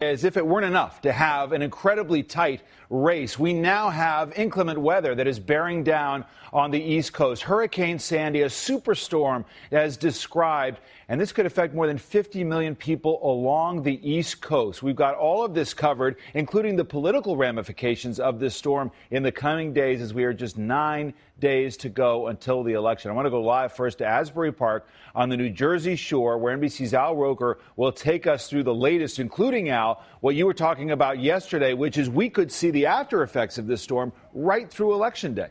As if it weren't enough to have an incredibly tight race, we now have inclement weather that is bearing down on the East Coast. Hurricane Sandy, a superstorm as described, and this could affect more than 50 million people along the East Coast. We've got all of this covered, including the political ramifications of this storm in the coming days, as we are just 9 days to go until the election. I want to go live first to Asbury Park on the New Jersey shore, where NBC's Al Roker will take us through the latest, including, Al, what you were talking about yesterday, which is we could see the after effects of this storm right through Election Day.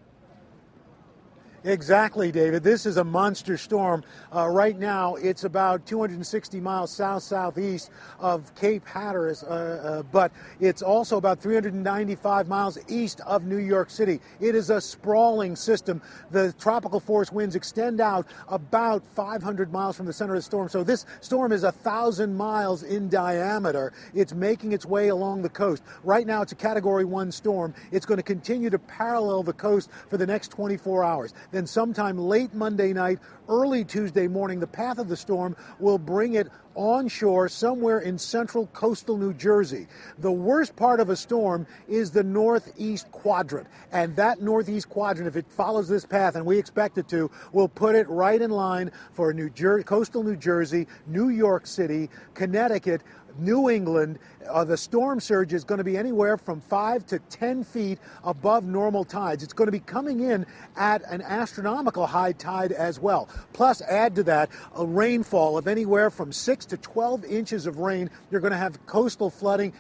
Exactly, David. This is a monster storm. Right now, it's about 260 miles south-southeast of Cape Hatteras, but it's also about 395 miles east of New York City. It is a sprawling system. The tropical force winds extend out about 500 miles from the center of the storm. So this storm is 1,000 miles in diameter. It's making its way along the coast. Right now, it's a Category 1 storm. It's going to continue to parallel the coast for the next 24 hours. Then sometime late Monday night, early Tuesday morning, the path of the storm will bring it onshore somewhere in central coastal New Jersey. The worst part of a storm is the northeast quadrant. And that northeast quadrant, if it follows this path, and we expect it to, will put it right in line for coastal New Jersey, New York City, Connecticut, New England. The storm surge is going to be anywhere from 5 to 10 feet above normal tides. It's going to be coming in at an astronomical high tide as well. Plus, add to that a rainfall of anywhere from 6 to 12 inches of rain. You're going to have coastal flooding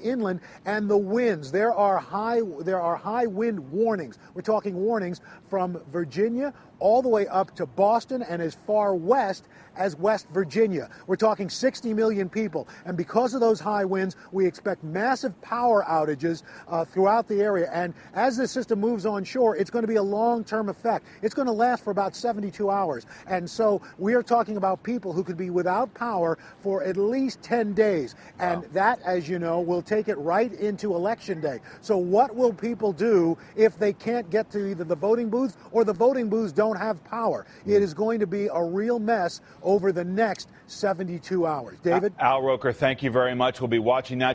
inland, and the winds. There are high wind warnings. We're talking warnings from Virginia all the way up to Boston and as far west as West Virginia. We're talking 60 million people. And because of those high winds, we expect massive power outages throughout the area. And as this system moves onshore, it's going to be a long-term effect. It's going to last for about 72 hours. And so we are talking about people who could be without power for at least 10 days. And that, as you know, will take it right into Election Day. So what will people do if they can't get to either the voting booths or the voting booths don't have power? It is going to be a real mess over the next 72 hours. David? Al Roker, thank you very much. We'll be watching that.